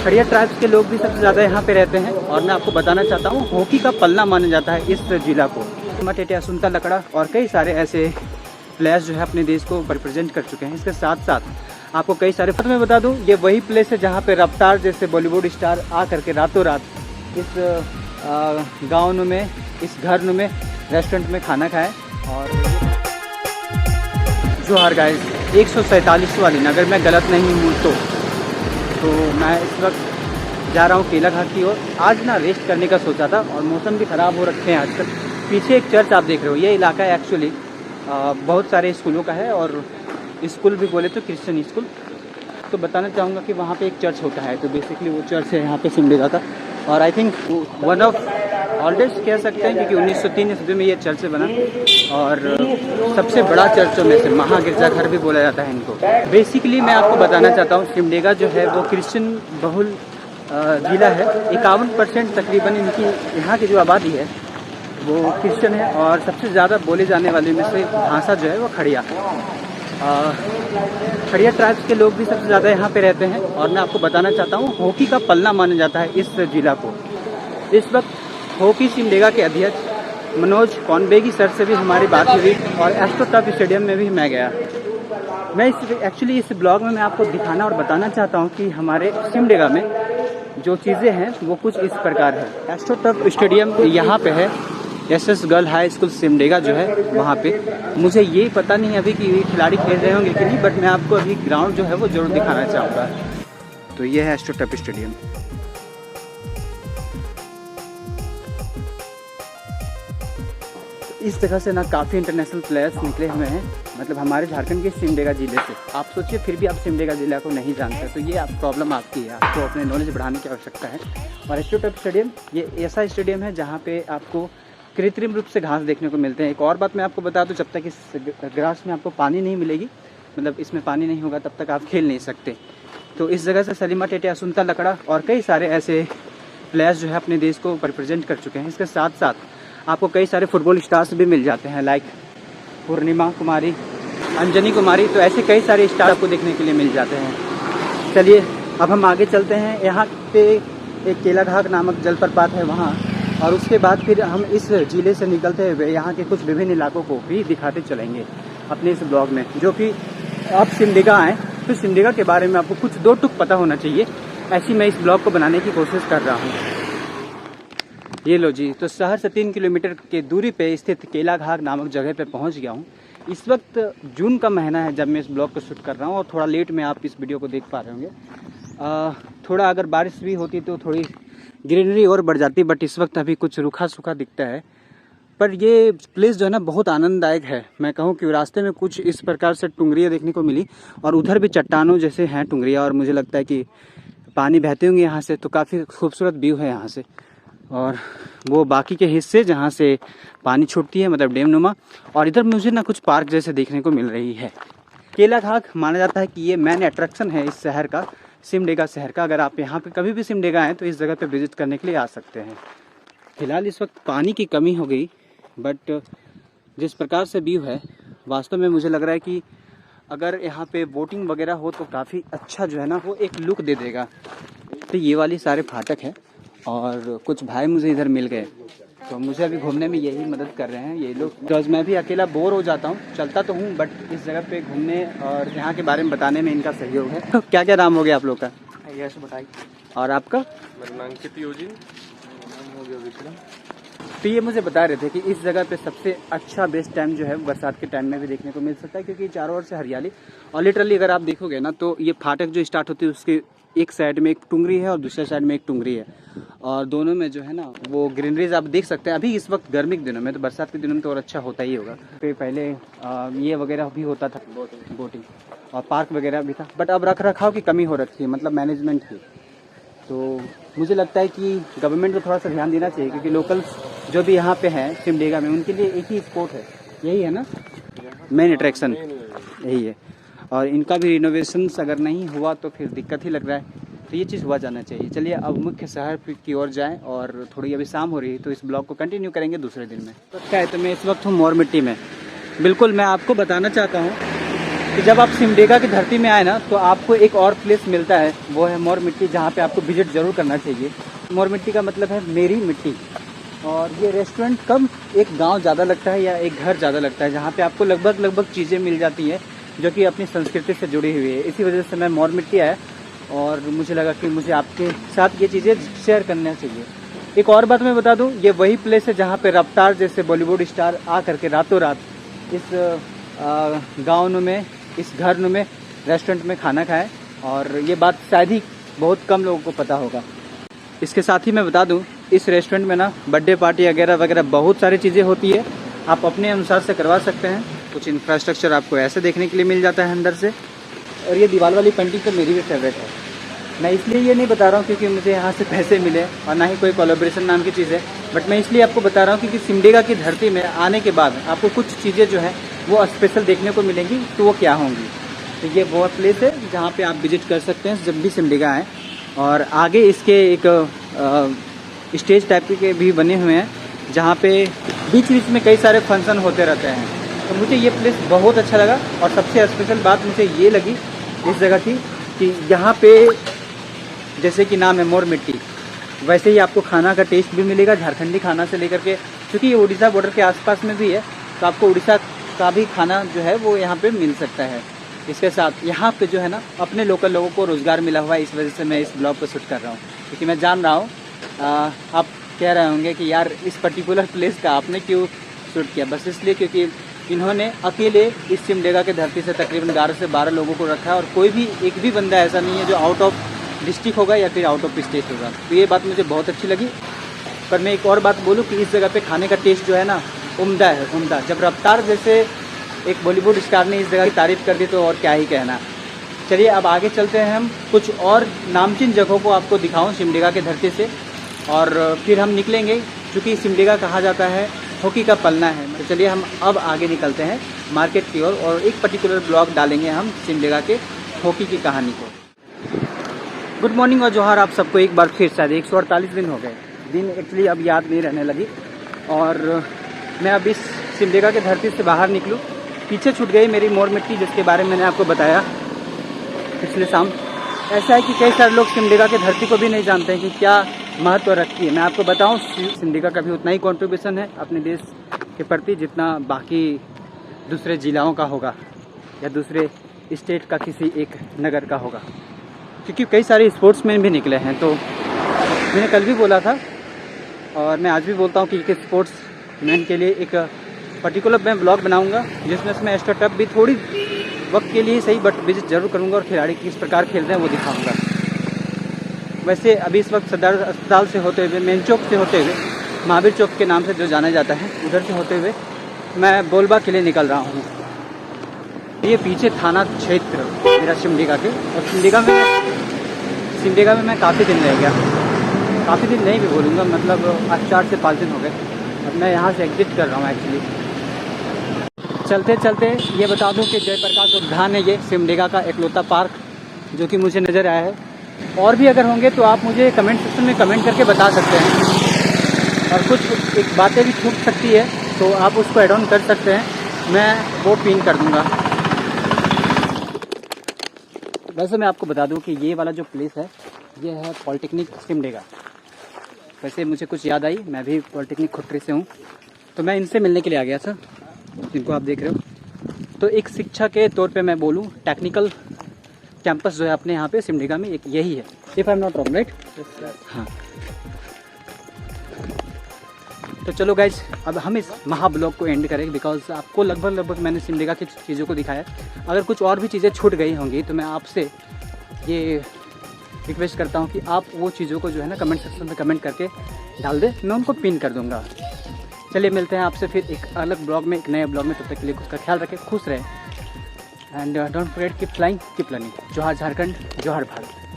खड़िया tribes के लोग भी सबसे ज़्यादा यहाँ पे रहते हैं और मैं आपको बताना चाहता हूँ हॉकी का पलना माना जाता है इस जिला को। टेटे, असुंता लकड़ा और कई सारे ऐसे प्लेयर्स जो है अपने देश को रिप्रेजेंट कर चुके हैं। इसके साथ साथ आपको कई सारे मैं बता दूं, ये वही प्लेस है जहाँ पे रफ्तार जैसे बॉलीवुड स्टार आ करके रातों रात इस गाँव में, इस घर में, रेस्टोरेंट में खाना खाए। और जोहार गाइस, 147 वाली अगर मैं गलत नहीं हूँ तो मैं इस वक्त जा रहा हूँ केला घाट की ओर। आज ना रेस्ट करने का सोचा था और मौसम भी ख़राब हो रखे हैं आजकल। पीछे एक चर्च आप देख रहे हो, ये इलाका एक्चुअली बहुत सारे स्कूलों का है और स्कूल भी बोले तो क्रिश्चियन स्कूल। तो बताना चाहूँगा कि वहाँ पे एक चर्च होता है, तो बेसिकली वो चर्च है यहाँ पे सिमडेगा का। और I think one of oldest कह सकते हैं क्योंकि 1903 ईस्वी में ये चर्च बना और सबसे बड़ा चर्चों में से महागिरजाघर भी बोला जाता है इनको। बेसिकली मैं आपको बताना चाहता हूँ सिमडेगा जो है वो क्रिश्चियन बहुल जिला है। 51% तकरीबन इनकी यहाँ की जो आबादी है वो क्रिश्चियन है और सबसे ज़्यादा बोले जाने वाले में से भाषा जो है वो खड़िया। खड़िया ट्राइब्स के लोग भी सबसे ज़्यादा यहाँ पे रहते हैं और मैं आपको बताना चाहता हूँ हॉकी का पलना माना जाता है इस जिला को। इस वक्त हॉकी सिमडेगा के अध्यक्ष मनोज कौनबेगी सर से भी हमारी बात हुई और एस्ट्रो टर्फ स्टेडियम में भी मैं गया। मैं एक्चुअली इस ब्लॉग में मैं आपको दिखाना और बताना चाहता हूँ कि हमारे सिमडेगा में जो चीज़ें हैं वो कुछ इस प्रकार है। एस्ट्रो टर्फ स्टेडियम यहाँ पे है, SS girl high school Simdega जो है वहाँ पे। मुझे ये पता नहीं अभी कि ये खिलाड़ी खेल रहे होंगे कि नहीं, बट मैं आपको अभी ग्राउंड जो है वो जरूर दिखाना चाहूँगा। तो ये है एस्ट्रो टर्फ स्टेडियम। इस जगह से ना काफ़ी इंटरनेशनल प्लेयर्स निकले हुए हैं, मतलब हमारे झारखंड के सिमडेगा जिले से। आप सोचिए फिर भी आप सिमडेगा जिला को नहीं जानते, तो ये आप प्रॉब्लम आपकी है, आपको अपने नॉलेज बढ़ाने की आवश्यकता है। और एस्ट्रो टर्फ स्टेडियम ये ऐसा स्टेडियम है जहाँ पे आपको कृत्रिम रूप से घास देखने को मिलते हैं। एक और बात मैं आपको बता दूं, जब तक इस ग्रास में आपको पानी नहीं मिलेगी, मतलब इसमें पानी नहीं होगा, तब तक आप खेल नहीं सकते। तो इस जगह से सलीमा टेटे, असुंता लकड़ा और कई सारे ऐसे प्लेयर्स जो है अपने देश को रिप्रेजेंट कर चुके हैं। इसके साथ साथ आपको कई सारे फुटबॉल स्टार्स भी मिल जाते हैं, लाइक पूर्णिमा कुमारी, अंजनी कुमारी। तो ऐसे कई सारे स्टार आपको देखने के लिए मिल जाते हैं। चलिए अब हम आगे चलते हैं। यहाँ पे एक केला घाट नामक जलप्रपात है वहाँ, और उसके बाद फिर हम इस जिले से निकलते हुए यहाँ के कुछ विभिन्न इलाकों को भी दिखाते चलेंगे अपने इस ब्लॉग में। जो कि आप सिमडेगा आएँ तो सिमडेगा के बारे में आपको कुछ दो टुक पता होना चाहिए, ऐसी मैं इस ब्लॉग को बनाने की कोशिश कर रहा हूँ। ये लो जी, तो शहर से 3 किलोमीटर की दूरी पे स्थित केला घाट नामक जगह पे पहुँच गया हूँ। इस वक्त जून का महीना है जब मैं इस ब्लॉग को शूट कर रहा हूँ और थोड़ा लेट में आप इस वीडियो को देख पा रहे होंगे। थोड़ा अगर बारिश भी होती तो थोड़ी ग्रीनरी और बढ़ जाती, बट इस वक्त अभी कुछ रूखा सूखा दिखता है। पर ये प्लेस जो है ना बहुत आनंददायक है। मैं कहूँ कि रास्ते में कुछ इस प्रकार से टुंगरियाँ देखने को मिली और उधर भी चट्टानों जैसे हैं टुंगरियाँ, और मुझे लगता है कि पानी बहते होंगे यहाँ से, तो काफ़ी खूबसूरत व्यू है यहाँ से। और वो बाकी के हिस्से जहाँ से पानी छूटती है, मतलब डैम नुमा, और इधर मुझे ना कुछ पार्क जैसे देखने को मिल रही है। केला घाट माना जाता है कि ये मेन अट्रैक्शन है इस शहर का, सिमडेगा शहर का। अगर आप यहाँ पे कभी भी सिमडेगा आएँ तो इस जगह पे विजिट करने के लिए आ सकते हैं। फिलहाल इस वक्त पानी की कमी हो गई, बट जिस प्रकार से व्यू है वास्तव में मुझे लग रहा है कि अगर यहाँ पे बोटिंग वगैरह हो तो काफ़ी अच्छा जो है ना वो एक लुक दे देगा। तो ये वाली सारे फाटक है और कुछ भाई मुझे इधर मिल गए, तो मुझे अभी घूमने में यही मदद कर रहे हैं ये लोग, बिकॉज मैं भी अकेला बोर हो जाता हूँ। चलता तो हूँ बट इस जगह पे घूमने और यहाँ के बारे में बताने में इनका सहयोग है। तो क्या क्या नाम हो गया आप लोग का? यश बताइए। और आपका? मेरा नाम अंकित योजिन। नाम हो गया विक्रम। तो ये मुझे बता रहे थे कि इस जगह पे सबसे अच्छा बेस्ट टाइम जो है बरसात के टाइम में भी देखने को मिल सकता है, क्योंकि चारों ओर से हरियाली। और लिटरली अगर आप देखोगे ना तो ये फाटक जो स्टार्ट होती है उसके एक साइड में एक टुंगरी है और दूसरे साइड में एक टुंगरी है, और दोनों में जो है ना वो ग्रीनरीज आप देख सकते हैं। अभी इस वक्त गर्मी के दिनों में, तो बरसात के दिनों में तो और अच्छा होता ही होगा। तो पहले ये वगैरह भी होता था, बोटिंग और पार्क वगैरह भी था, बट अब रख रखाव की कमी हो रखी है, मतलब मैनेजमेंट की। तो मुझे लगता है कि गवर्नमेंट को थोड़ा सा ध्यान देना चाहिए, क्योंकि लोकल्स जो भी यहाँ पे हैं सिमडेगा में उनके लिए एक ही स्पॉट है, यही है ना मेन अट्रैक्शन, यही है। और इनका भी रिनोवेशन अगर नहीं हुआ तो फिर दिक्कत ही लग रहा है, तो ये चीज़ हुआ जाना चाहिए। चलिए अब मुख्य शहर की ओर जाएं, और थोड़ी अभी शाम हो रही है तो इस ब्लॉग को कंटिन्यू करेंगे दूसरे दिन में। क्या है, तो मैं इस वक्त हूँ मोर मिट्टी में। बिल्कुल मैं आपको बताना चाहता हूँ कि जब आप सिमडेगा की धरती में आए ना तो आपको एक और प्लेस मिलता है, वो है मोर मिट्टी, जहाँ पे आपको विजिट ज़रूर करना चाहिए। मोर मिट्टी का मतलब है मेरी मिट्टी। और ये रेस्टोरेंट कम एक गांव ज़्यादा लगता है या एक घर ज़्यादा लगता है, जहाँ पे आपको लगभग चीज़ें मिल जाती हैं जो कि अपनी संस्कृति से जुड़ी हुई है। इसी वजह से मैं मोर मिट्टी आया और मुझे लगा कि मुझे आपके साथ ये चीज़ें शेयर करना चाहिए। एक और बात मैं बता दूं, ये वही प्लेस है जहाँ पे रफ्तार जैसे बॉलीवुड स्टार आ करके रातों रात इस गाँव में, इस घर में, रेस्टोरेंट में खाना खाए। और ये बात शायद ही बहुत कम लोगों को पता होगा। इसके साथ ही मैं बता दूं, इस रेस्टोरेंट में ना बर्थडे पार्टी वगैरह बहुत सारी चीज़ें होती है, आप अपने अनुसार से करवा सकते हैं। कुछ इंफ्रास्ट्रक्चर आपको ऐसे देखने के लिए मिल जाता है अंदर से। और ये दीवार वाली पेंटिंग तो मेरी भी फेवरेट है। मैं इसलिए ये नहीं बता रहा हूँ क्योंकि मुझे यहाँ से पैसे मिले और ना ही कोई कोलैबोरेशन नाम की चीज़ है, बट मैं इसलिए आपको बता रहा हूँ क्योंकि सिमडेगा की धरती में आने के बाद आपको कुछ चीज़ें जो है वो स्पेशल देखने को मिलेंगी। तो वो क्या होंगी? तो ये वो प्लेस है जहाँ पे आप विजिट कर सकते हैं जब भी सिमडेगा आएँ। और आगे इसके एक स्टेज टाइप के भी बने हुए हैं जहाँ पे बीच में कई सारे फंक्शन होते रहते हैं। तो मुझे ये प्लेस बहुत अच्छा लगा। और सबसे स्पेशल बात मुझे ये लगी इस जगह की कि यहाँ पे जैसे कि नाम है मोर मिट्टी, वैसे ही आपको खाना का टेस्ट भी मिलेगा, झारखंडी खाना से लेकर के, क्योंकि ये उड़ीसा बॉर्डर के आसपास में भी है तो आपको उड़ीसा का भी खाना जो है वो यहाँ पे मिल सकता है। इसके साथ यहाँ पे जो है ना अपने लोकल लोगों को रोज़गार मिला हुआ है। इस वजह से मैं इस ब्लॉग को शूट कर रहा हूँ क्योंकि मैं जान रहा हूँ आप कह रहे होंगे कि यार इस पर्टिकुलर प्लेस का आपने क्यों शूट किया। बस इसलिए क्योंकि इन्होंने अकेले इस सिमडेगा के धरती से तकरीबन 11 से 12 लोगों को रखा है और कोई भी एक भी बंदा ऐसा नहीं है जो आउट ऑफ डिस्ट्रिक्ट होगा या फिर आउट ऑफ स्टेट होगा। तो ये बात मुझे बहुत अच्छी लगी। पर मैं एक और बात बोलूँ कि इस जगह पे खाने का टेस्ट जो है ना उम्दा है, उम्दा। जब रफ्तार जैसे एक बॉलीवुड स्टार ने इस जगह की तारीफ़ कर दी तो और क्या ही कहना। चलिए अब आगे चलते हैं, हम कुछ और नामचीन जगहों को आपको दिखाऊं सिमडेगा के धरती से, और फिर हम निकलेंगे। क्योंकि सिमडेगा कहा जाता है हॉकी का पलना है। तो चलिए हम अब आगे निकलते हैं मार्केट की ओर और एक पर्टिकुलर ब्लॉग डालेंगे हम सिमडेगा के हॉकी की कहानी को। गुड मॉर्निंग और जोहार आप सबको एक बार फिर। शायद 148 दिन हो गए, दिन एक्चुअली अब याद नहीं रहने लगी। और मैं अब इस सिमडेगा के धरती से बाहर निकलूँ। पीछे छूट गई मेरी मोर मिट्टी जिसके बारे में मैंने आपको बताया पिछले शाम। ऐसा है कि कई सारे लोग सिमडेगा के धरती को भी नहीं जानते हैं कि क्या महत्व रखती है। मैं आपको बताऊं, सिमडेगा का भी उतना ही कंट्रीब्यूशन है अपने देश के प्रति जितना बाकी दूसरे जिलाओं का होगा या दूसरे स्टेट का किसी एक नगर का होगा, क्योंकि कई सारे स्पोर्ट्समैन भी निकले हैं। तो मैंने कल भी बोला था और मैं आज भी बोलता हूँ कि एक स्पोर्ट्समैन के लिए एक पर्टिकुलर मैं ब्लॉग बनाऊँगा जिसमें मैं एक्स्ट्रा टफ भी थोड़ी वक्त के लिए सही बट विजिट जरूर करूँगा और खिलाड़ी किस प्रकार खेल रहे हैं वो दिखाऊँगा। वैसे अभी इस वक्त सदर अस्पताल से होते हुए, मेन चौक से होते हुए, महावीर चौक के नाम से जो जाना जाता है, उधर से होते हुए मैं बोलबा के लिए निकल रहा हूँ। ये पीछे थाना क्षेत्र मेरा सिमडेगा के, और सिमडेगा में मैं काफ़ी दिन रह गया, काफ़ी दिन नहीं भी बोलूँगा, मतलब आज 4 से 5 दिन हो गए। अब मैं यहाँ से एग्जिट कर रहा हूँ एक्चुअली। चलते चलते ये बता दूं कि जयप्रकाश उद्यान है ये सिमडेगा का एकलौता पार्क जो कि मुझे नज़र आया है। और भी अगर होंगे तो आप मुझे कमेंट सेक्शन में कमेंट करके बता सकते हैं, और कुछ एक बातें भी छूट सकती है तो आप उसको ऐड ऑन कर सकते हैं, मैं वो पिन कर दूंगा। वैसे मैं आपको बता दूं कि ये वाला जो प्लेस है ये है पॉलिटेक्निक सिमडेगा। वैसे मुझे कुछ याद आई, मैं भी पॉलिटेक्निक खुटरी से हूँ, तो मैं इनसे मिलने के लिए आ गया था जिनको आप देख रहे हो। तो एक शिक्षा के तौर पे मैं बोलूँ, टेक्निकल कैंपस जो है अपने यहाँ पे सिमडेगा में एक यही है, if I am not wrong, right? हाँ। तो चलो गाइज, अब हम इस महाब्लॉग को एंड करेंगे बिकॉज आपको लगभग मैंने सिमडेगा की चीज़ों को दिखाया। अगर कुछ और भी चीज़ें छूट गई होंगी तो मैं आपसे ये रिक्वेस्ट करता हूँ कि आप वो चीज़ों को जो है ना कमेंट सेक्शन में कमेंट करके डाल दें, मैं उनको पिन कर दूँगा। चलिए मिलते हैं आपसे फिर एक अलग ब्लॉग में, एक नए ब्लॉग में। तब तक के लिए खुद का ख्याल रखें, खुश रहें, and don't forget keep flying, keep learning. जोहार झारखंड, जोहार भारत।